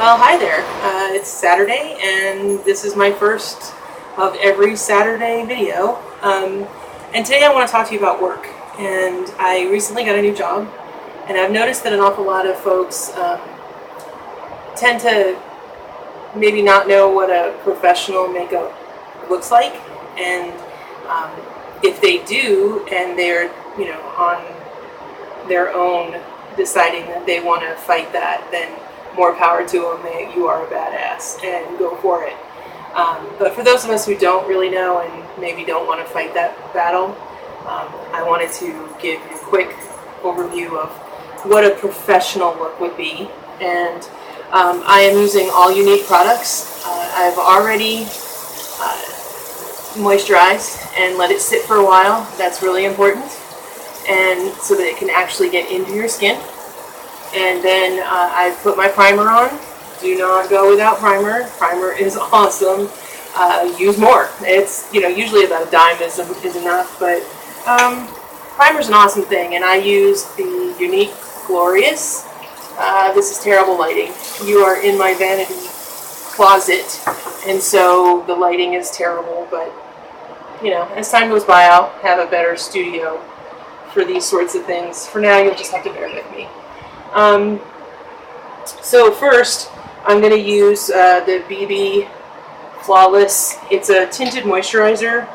Well, hi there. It's Saturday, and this is my first of every Saturday video. And today I want to talk to you about work. And I recently got a new job, and I've noticed that an awful lot of folks tend to maybe not know what a professional makeup looks like. And if they do, and they're on their own deciding that they want to fight that, then more power to them. You are a badass, and go for it. But for those of us who don't really know and maybe don't want to fight that battle, I wanted to give you a quick overview of what a professional look would be. And I am using all Younique products. I've already moisturized and let it sit for a while. That's really important, and so that it can actually get into your skin. And then I put my primer on. Do not go without primer. Primer is awesome. Use more. It's usually about a dime is enough, but primer's an awesome thing. And I use the Younique Glorious. This is terrible lighting. You are in my vanity closet, and so the lighting is terrible. But as time goes by, I'll have a better studio for these sorts of things. For now, you'll just have to bear with me. So first, I'm going to use the BB Flawless. It's a tinted moisturizer.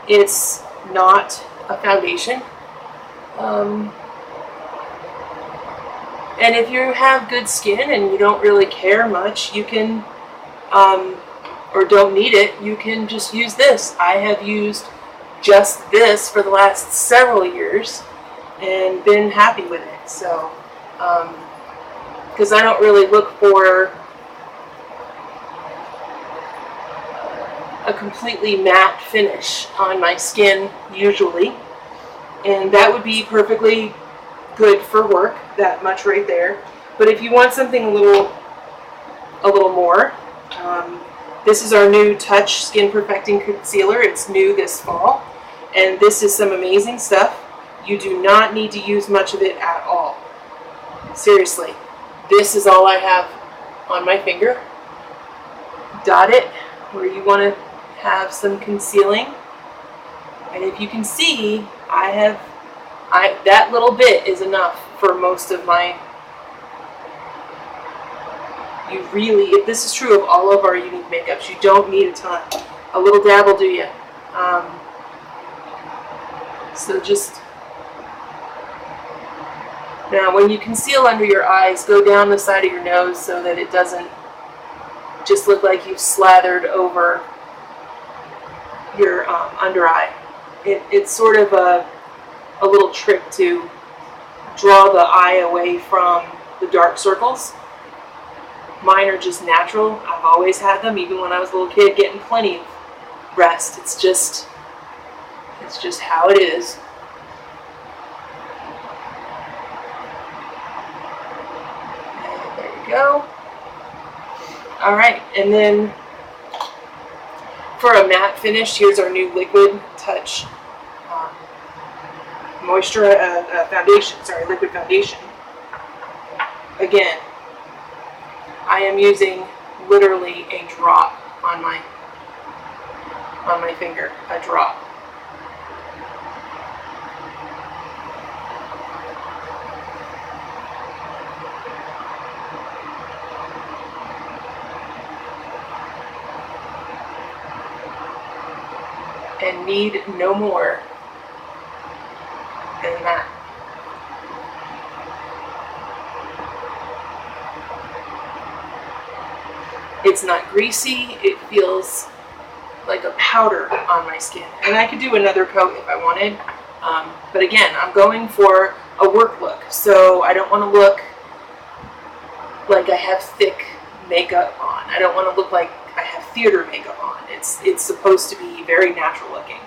It's not a foundation. And if you have good skin and you don't really care much, you can, or don't need it, you can just use this. I have used just this for the last several years and been happy with it. So, because I don't really look for a completely matte finish on my skin usually, and that would be perfectly good for work, that much right there. But if you want something a little more, this is our new Touch Skin Perfecting Concealer. It's new this fall, and this is some amazing stuff. You do not need to use much of it at all. Seriously, this is all I have on my finger. Dot it where you want to have some concealing, and if you can see, that little bit is enough for most of my. If this is true of all of our Younique makeups, you don't need a ton. A little dab will do you. So just. Now, when you conceal under your eyes, go down the side of your nose so that it doesn't just look like you've slathered over your under eye. It's sort of a little trick to draw the eye away from the dark circles. Mine are just natural. I've always had them, even when I was a little kid, getting plenty of rest. It's just how it is. Go. All right, and then for a matte finish, here's our new Liquid Touch liquid foundation. Again, I am using literally a drop on my finger, a drop. And need no more than that. It's not greasy. It feels like a powder on my skin. And I could do another coat if I wanted. But again, I'm going for a work look. So I don't want to look like I have thick makeup on. I don't want to look like I have theater makeup on. It's supposed to be very natural looking.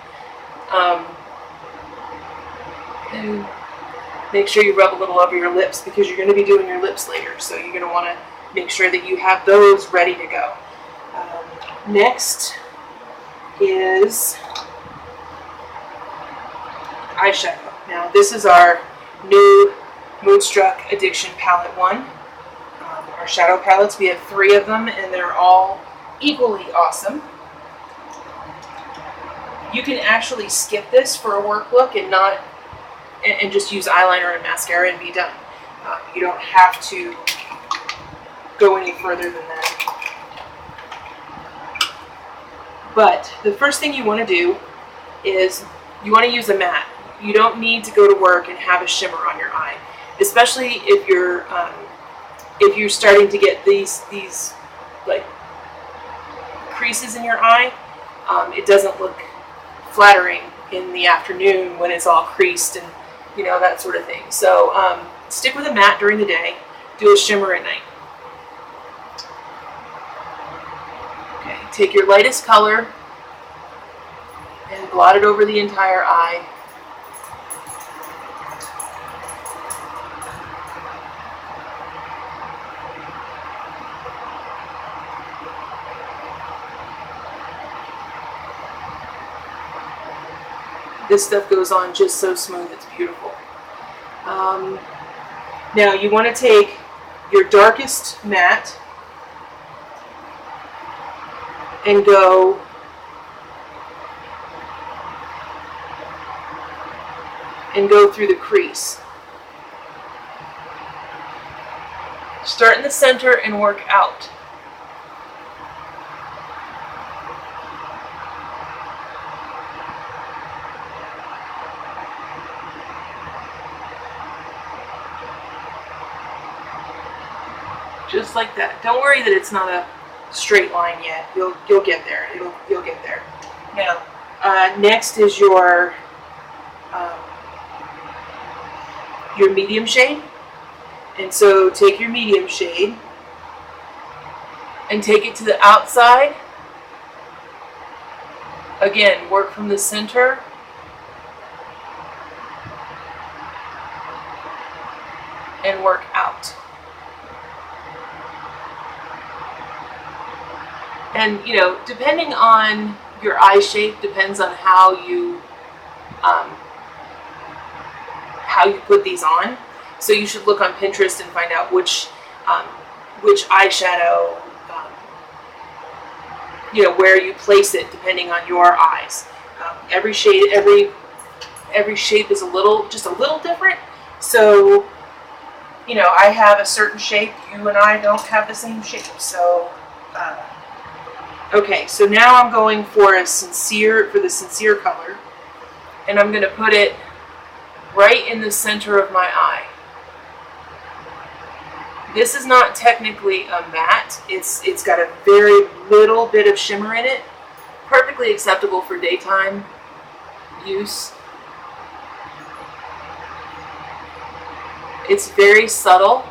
And make sure you rub a little over your lips because you're going to be doing your lips later. So you're going to want to make sure that you have those ready to go. Next is eyeshadow. Now this is our new Moonstruck Addiction Palette 1. our shadow palettes. We have 3 of them, and they're all equally awesome. You can actually skip this for a work look and just use eyeliner and mascara and be done. You don't have to go any further than that. But the first thing you want to do is you want to use a matte. You don't need to go to work and have a shimmer on your eye, especially if you're starting to get these like creases in your eye. It doesn't look flattering in the afternoon when it's all creased and that sort of thing. So stick with a matte during the day. Do a shimmer at night. Okay, take your lightest color and blot it over the entire eye. This stuff goes on just so smooth, it's beautiful. Now you want to take your darkest matte and go through the crease. Start in the center and work out. Just like that. Don't worry that it's not a straight line yet. You'll get there. You'll get there. Now, next is your medium shade. And so take your medium shade and take it to the outside. Again, work from the center and work out. And depending on your eye shape, depends on how you put these on. So you should look on Pinterest and find out which eyeshadow, where you place it depending on your eyes. Every shade, every shape is just a little different. So I have a certain shape. You and I don't have the same shape. So. Okay, so now I'm going for the sincere color, and I'm going to put it right in the center of my eye. This is not technically a matte. It's got a very little bit of shimmer in it. Perfectly acceptable for daytime use. It's very subtle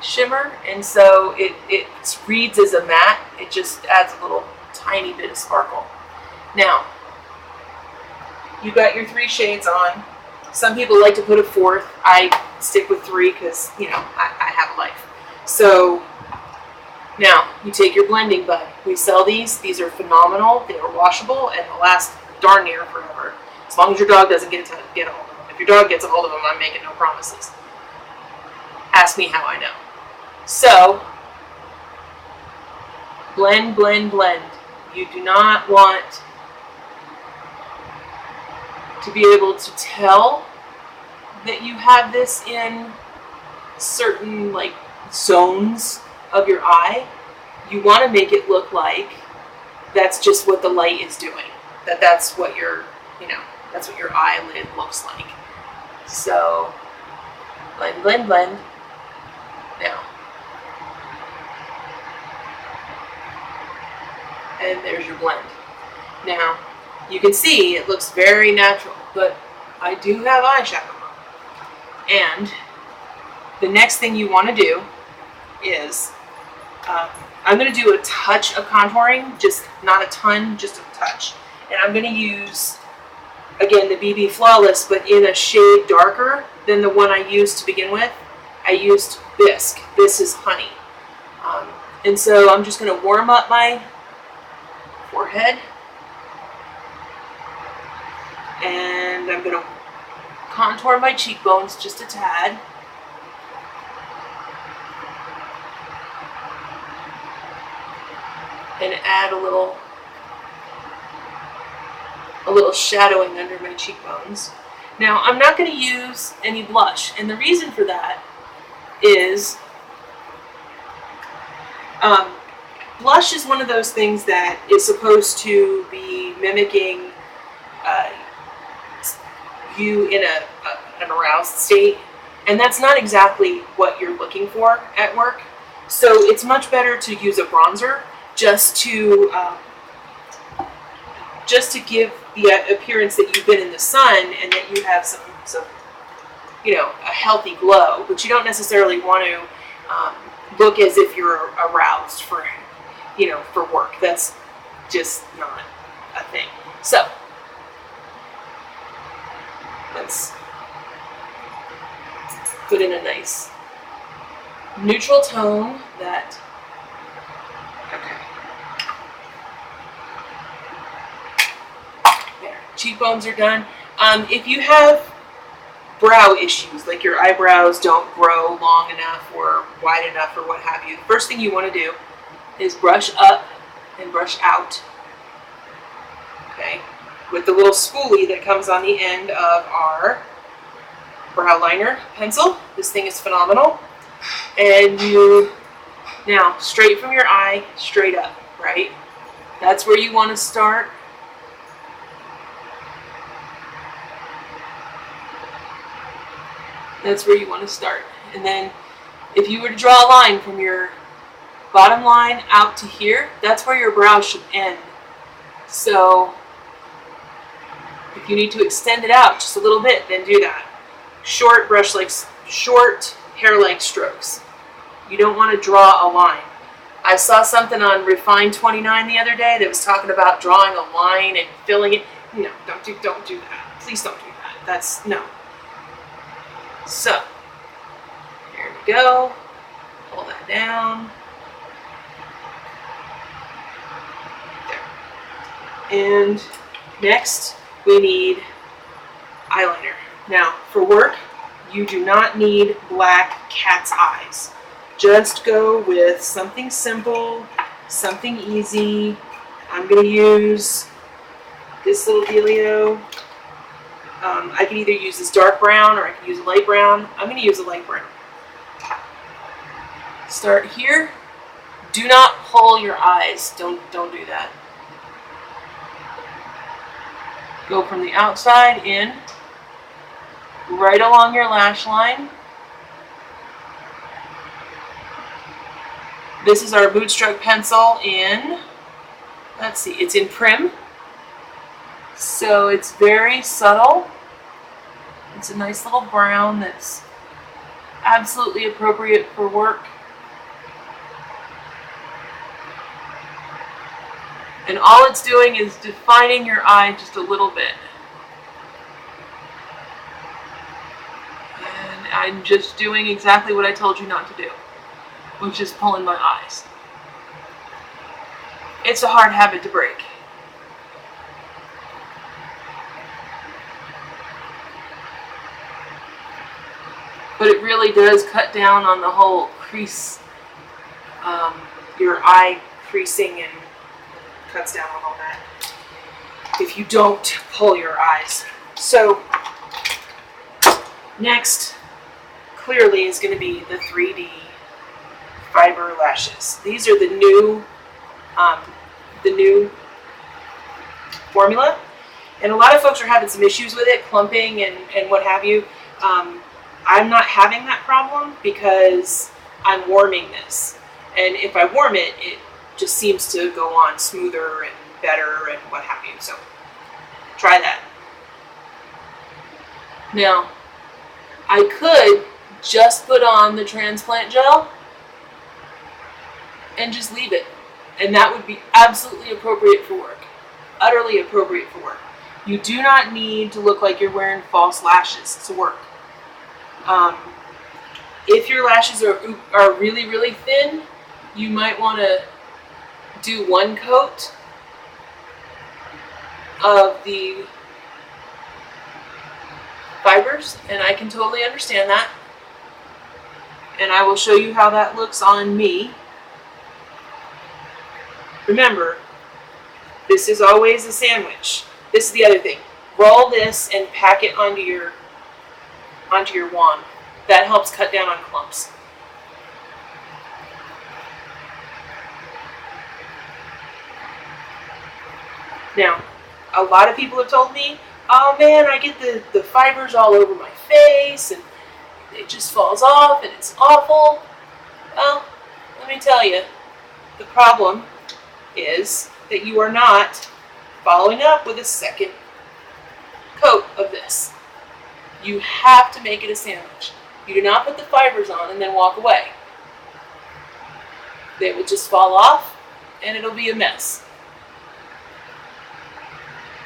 shimmer, and so it reads as a matte. It just adds a little tiny bit of sparkle. Now, you got your 3 shades on. Some people like to put a 4th. I stick with 3 because I have a life. So now you take your blending bud. We sell these. These are phenomenal. They are washable and they'll last darn near forever, as long as your dog doesn't get a hold of them. If your dog gets a hold of them, I'm making no promises. Ask me how I know. So, blend, blend, blend. You do not want to be able to tell that you have this in certain zones of your eye. You want to make it look like that's just what the light is doing. That's what your eyelid looks like. So, blend, blend, blend. Now. And there's your blend. Now, you can see it looks very natural, but I do have eyeshadow on. And the next thing you want to do is, I'm going to do a touch of contouring, just not a ton, just a touch. And I'm going to use, again, the BB Flawless, but in a shade darker than the one I used to begin with. I used Bisque. This is Honey. And so I'm just going to warm up my forehead, and I'm going to contour my cheekbones just a tad, and add a little shadowing under my cheekbones. Now, I'm not going to use any blush, and the reason for that is blush is one of those things that is supposed to be mimicking you in an aroused state, and that's not exactly what you're looking for at work. So it's much better to use a bronzer just to give the appearance that you've been in the sun and that you have some a healthy glow, but you don't necessarily want to look as if you're aroused for work. That's just not a thing. So let's put in a nice neutral tone that, there, cheekbones are done. If you have brow issues, like your eyebrows don't grow long enough or wide enough or what have you, the first thing you want to do is brush up and brush out, okay, with the little spoolie that comes on the end of our brow liner pencil. This thing is phenomenal. And you, now, straight from your eye, straight up, right? That's where you want to start. That's where you want to start. And then if you were to draw a line from your bottom line out to here, that's where your brow should end. So if you need to extend it out just a little bit, then do that. Short hair-like strokes. You don't want to draw a line. I saw something on Refine 29 the other day that was talking about drawing a line and filling it. No, don't do that. Please don't do that. That's no. So here we go. Pull that down. There. And next we need eyeliner. Now for work, you do not need black cat's eyes. Just go with something simple, something easy. I'm going to use this little dealio. I can either use this dark brown or I can use a light brown. I'm going to use a light brown. Start here. Do not pull your eyes. Don't do that. Go from the outside in, right along your lash line. This is our Bootstrap pencil in, let's see, it's in Prim. So it's very subtle. It's a nice little brown that's absolutely appropriate for work. And all it's doing is defining your eye just a little bit. And I'm just doing exactly what I told you not to do, which is pulling my eyes. It's a hard habit to break. But it really does cut down on the whole crease, your eye creasing, and cuts down on all that if you don't pull your eyes. So next, clearly, is going to be the 3D fiber lashes. These are the new formula, and a lot of folks are having some issues with it, clumping and what have you. I'm not having that problem because I'm warming this, and if I warm it, it just seems to go on smoother and better and what have you. So try that. Now, I could just put on the transplant gel and just leave it, and that would be absolutely appropriate for work. Utterly appropriate for work. You do not need to look like you're wearing false lashes to work. If your lashes are really, really thin, you might want to do one coat of the fibers, and I can totally understand that. And I will show you how that looks on me. Remember, this is always a sandwich. This is the other thing. Roll this and pack it onto your wand. That helps cut down on clumps. Now, a lot of people have told me, oh man, I get the fibers all over my face and it just falls off and it's awful. Well, let me tell you, the problem is that you are not following up with a second coat of this. You have to make it a sandwich. You do not put the fibers on and then walk away. They will just fall off and it'll be a mess.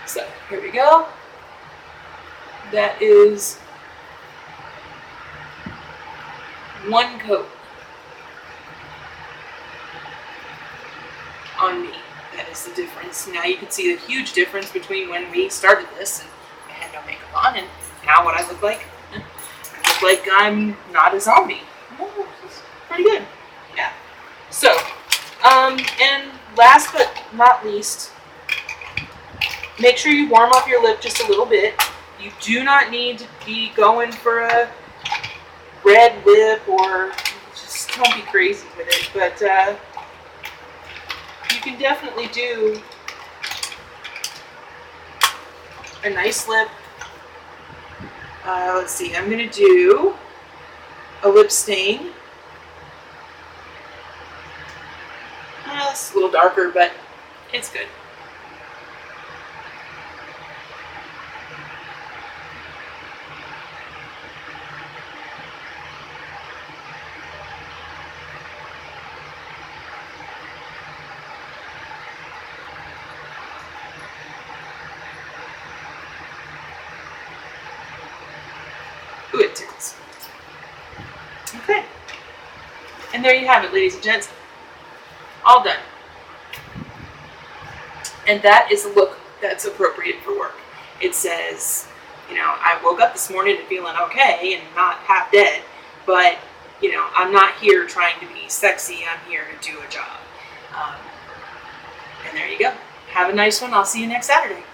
So here we go. That is one coat on me. That is the difference. Now you can see the huge difference between when we started this and I had no makeup on and now what I look like. I look like I'm not a zombie. Oh, it's pretty good. Yeah. So, and last but not least, make sure you warm up your lip just a little bit. You do not need to be going for a red lip or just don't be crazy with it. But you can definitely do a nice lip. Let's see, I'm going to do a lip stain. It's a little darker, but it's good. Ooh, it tickles. Okay. And there you have it, ladies and gents. All done. And that is a look that's appropriate for work. It says, you know, I woke up this morning and feeling okay and not half dead, but, you know, I'm not here trying to be sexy. I'm here to do a job. And there you go. Have a nice one. I'll see you next Saturday.